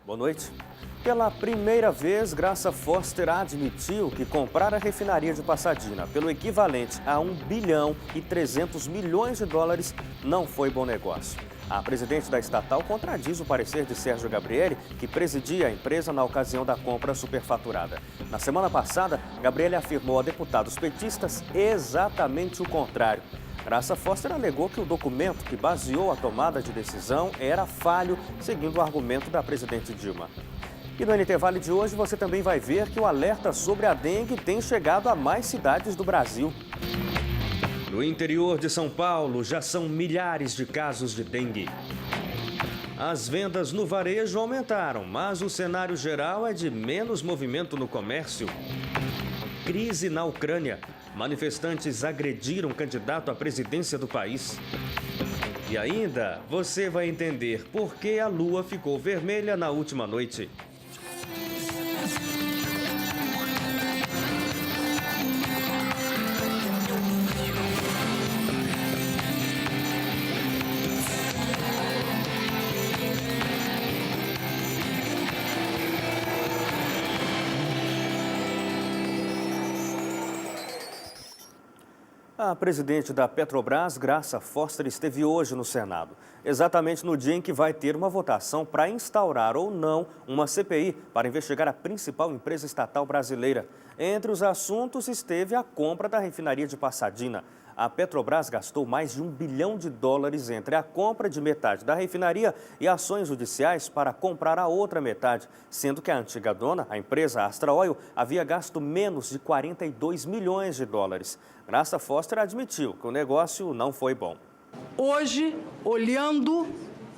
Boa noite. Pela primeira vez, Graça Foster admitiu que comprar a refinaria de Pasadena pelo equivalente a 1 bilhão e 300 milhões de dólares não foi bom negócio. A presidente da estatal contradiz o parecer de Sérgio Gabrielli, que presidia a empresa na ocasião da compra superfaturada. Na semana passada, Gabrielli afirmou a deputados petistas exatamente o contrário. Graça Foster alegou que o documento que baseou a tomada de decisão era falho, seguindo o argumento da presidente Dilma. E no NT Vale de hoje você também vai ver que o alerta sobre a dengue tem chegado a mais cidades do Brasil. No interior de São Paulo já são milhares de casos de dengue. As vendas no varejo aumentaram, mas o cenário geral é de menos movimento no comércio. Crise na Ucrânia. Manifestantes agrediram candidato à presidência do país. E ainda, você vai entender por que a lua ficou vermelha na última noite. A presidente da Petrobras, Graça Foster, esteve hoje no Senado, exatamente no dia em que vai ter uma votação para instaurar ou não uma CPI para investigar a principal empresa estatal brasileira. Entre os assuntos esteve a compra da refinaria de Pasadena. A Petrobras gastou mais de 1 bilhão de dólares entre a compra de metade da refinaria e ações judiciais para comprar a outra metade, sendo que a antiga dona, a empresa Astra Oil, havia gasto menos de 42 milhões de dólares. Graça Foster admitiu que o negócio não foi bom. Hoje, olhando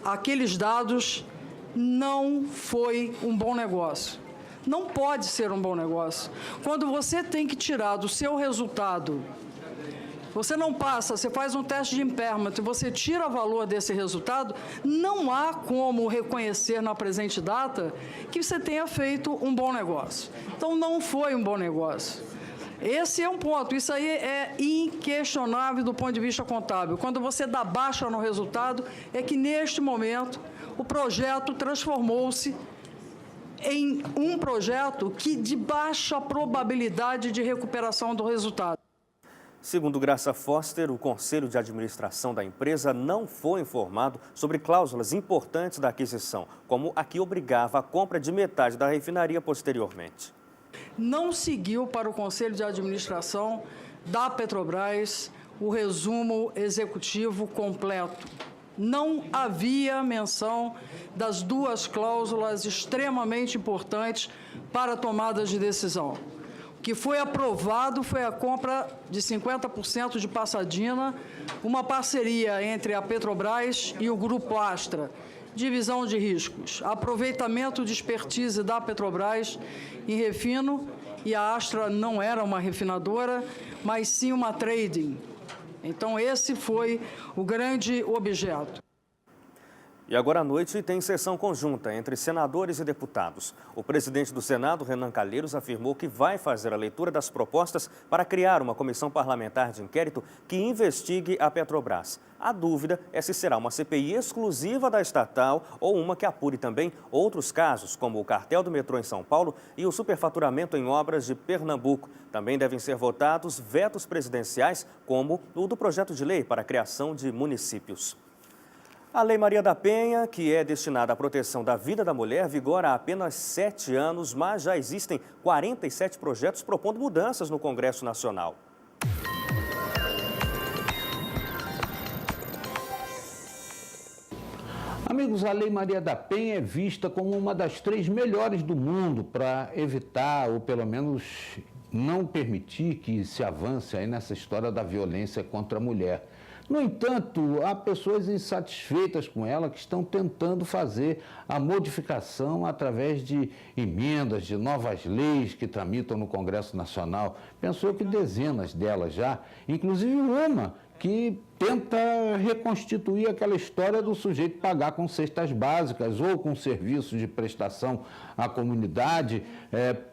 aqueles dados, não foi um bom negócio. Não pode ser um bom negócio. Quando você tem que tirar do seu resultado, você não passa, você faz um teste de impairment e você tira valor desse resultado, não há como reconhecer na presente data que você tenha feito um bom negócio. Então, não foi um bom negócio. Esse é um ponto, isso aí é inquestionável do ponto de vista contábil. Quando você dá baixa no resultado, é que neste momento o projeto transformou-se em um projeto que de baixa probabilidade de recuperação do resultado. Segundo Graça Foster, o Conselho de Administração da empresa não foi informado sobre cláusulas importantes da aquisição, como a que obrigava a compra de metade da refinaria posteriormente. Não seguiu para o Conselho de Administração da Petrobras o resumo executivo completo. Não havia menção das duas cláusulas extremamente importantes para tomadas de decisão. O que foi aprovado foi a compra de 50% de Pasadena, uma parceria entre a Petrobras e o Grupo Astra, divisão de riscos, aproveitamento de expertise da Petrobras em refino, e a Astra não era uma refinadora, mas sim uma trading. Então, esse foi o grande objeto. E agora à noite tem sessão conjunta entre senadores e deputados. O presidente do Senado, Renan Calheiros, afirmou que vai fazer a leitura das propostas para criar uma comissão parlamentar de inquérito que investigue a Petrobras. A dúvida é se será uma CPI exclusiva da estatal ou uma que apure também outros casos, como o cartel do metrô em São Paulo e o superfaturamento em obras de Pernambuco. Também devem ser votados vetos presidenciais, como o do projeto de lei para a criação de municípios. A Lei Maria da Penha, que é destinada à proteção da vida da mulher, vigora há apenas 7 anos, mas já existem 47 projetos propondo mudanças no Congresso Nacional. Amigos, a Lei Maria da Penha é vista como uma das 3 melhores do mundo para evitar, ou pelo menos não permitir que se avance aí nessa história da violência contra a mulher. No entanto, há pessoas insatisfeitas com ela que estão tentando fazer a modificação através de emendas, de novas leis que tramitam no Congresso Nacional. Penso eu que dezenas delas já, inclusive uma que tenta reconstituir aquela história do sujeito pagar com cestas básicas ou com serviços de prestação à comunidade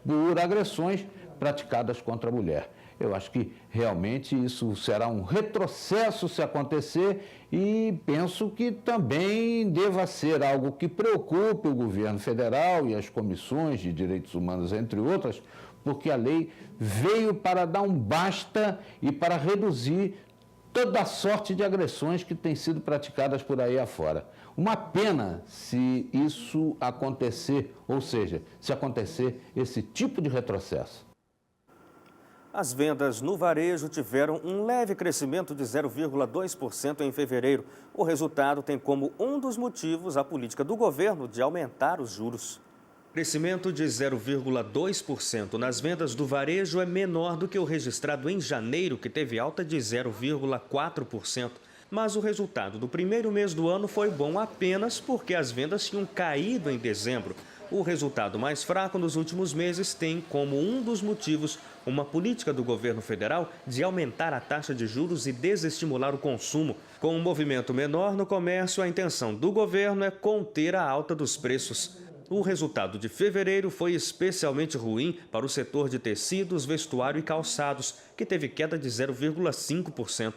por agressões praticadas contra a mulher. Eu acho que realmente isso será um retrocesso se acontecer e penso que também deva ser algo que preocupe o governo federal e as comissões de direitos humanos, entre outras, porque a lei veio para dar um basta e para reduzir toda a sorte de agressões que têm sido praticadas por aí afora. Uma pena se isso acontecer, ou seja, se acontecer esse tipo de retrocesso. As vendas no varejo tiveram um leve crescimento de 0,2% em fevereiro. O resultado tem como um dos motivos a política do governo de aumentar os juros. Crescimento de 0,2% nas vendas do varejo é menor do que o registrado em janeiro, que teve alta de 0,4%. Mas o resultado do primeiro mês do ano foi bom apenas porque as vendas tinham caído em dezembro. O resultado mais fraco nos últimos meses tem como um dos motivos uma política do governo federal de aumentar a taxa de juros e desestimular o consumo. Com um movimento menor no comércio, a intenção do governo é conter a alta dos preços. O resultado de fevereiro foi especialmente ruim para o setor de tecidos, vestuário e calçados, que teve queda de 0,5%.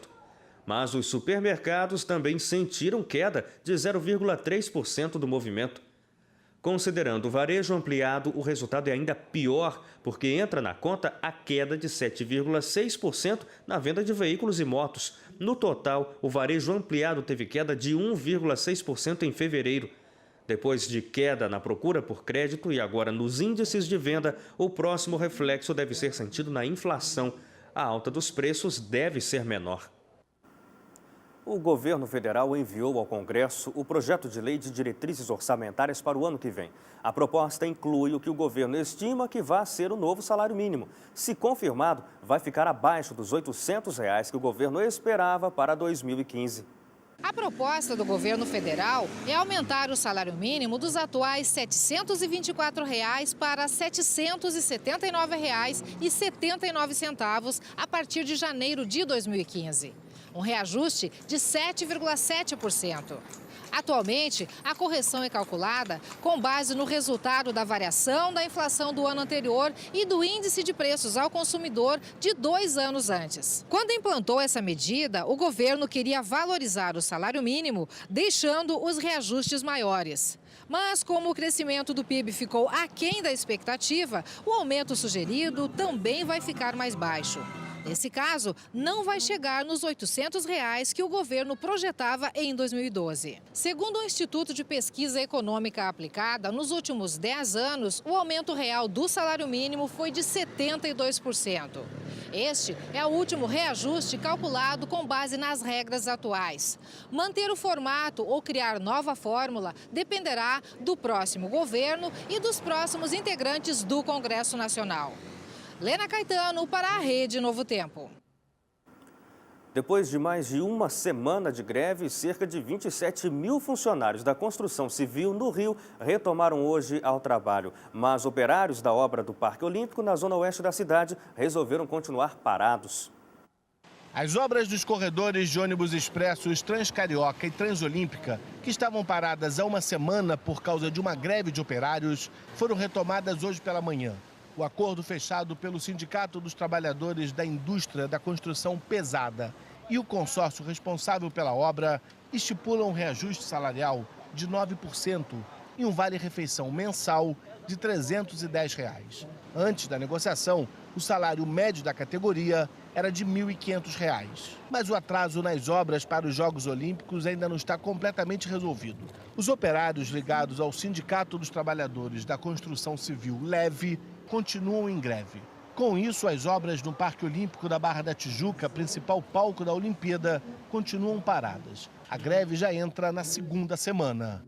Mas os supermercados também sentiram queda de 0,3% do movimento. Considerando o varejo ampliado, o resultado é ainda pior, porque entra na conta a queda de 7,6% na venda de veículos e motos. No total, o varejo ampliado teve queda de 1,6% em fevereiro. Depois de queda na procura por crédito e agora nos índices de venda, o próximo reflexo deve ser sentido na inflação. A alta dos preços deve ser menor. O governo federal enviou ao Congresso o projeto de lei de diretrizes orçamentárias para o ano que vem. A proposta inclui o que o governo estima que vai ser o novo salário mínimo. Se confirmado, vai ficar abaixo dos R$ 800 que o governo esperava para 2015. A proposta do governo federal é aumentar o salário mínimo dos atuais R$ 724 para R$ 779,79 a partir de janeiro de 2015. Um reajuste de 7,7%. Atualmente, a correção é calculada com base no resultado da variação da inflação do ano anterior e do índice de preços ao consumidor de 2 anos antes. Quando implantou essa medida, o governo queria valorizar o salário mínimo, deixando os reajustes maiores. Mas como o crescimento do PIB ficou aquém da expectativa, o aumento sugerido também vai ficar mais baixo. Nesse caso, não vai chegar nos R$ 800 que o governo projetava em 2012. Segundo o Instituto de Pesquisa Econômica Aplicada, nos últimos 10 anos, o aumento real do salário mínimo foi de 72%. Este é o último reajuste calculado com base nas regras atuais. Manter o formato ou criar nova fórmula dependerá do próximo governo e dos próximos integrantes do Congresso Nacional. Lena Caetano para a Rede Novo Tempo. Depois de mais de uma semana de greve, cerca de 27 mil funcionários da construção civil no Rio retomaram hoje ao trabalho. Mas operários da obra do Parque Olímpico, na zona oeste da cidade, resolveram continuar parados. As obras dos corredores de ônibus expressos Transcarioca e Transolímpica, que estavam paradas há uma semana por causa de uma greve de operários, foram retomadas hoje pela manhã. O acordo fechado pelo Sindicato dos Trabalhadores da Indústria da Construção Pesada e o consórcio responsável pela obra estipulam um reajuste salarial de 9% e um vale-refeição mensal de R$ 310. Antes da negociação, o salário médio da categoria era de R$ 1.500. Mas o atraso nas obras para os Jogos Olímpicos ainda não está completamente resolvido. Os operários ligados ao Sindicato dos Trabalhadores da Construção Civil, LEVE, continuam em greve. Com isso, as obras no Parque Olímpico da Barra da Tijuca, principal palco da Olimpíada, continuam paradas. A greve já entra na segunda semana.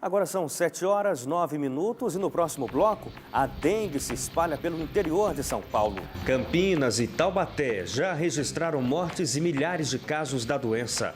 Agora são 7h09 e no próximo bloco, a dengue se espalha pelo interior de São Paulo. Campinas e Taubaté já registraram mortes e milhares de casos da doença.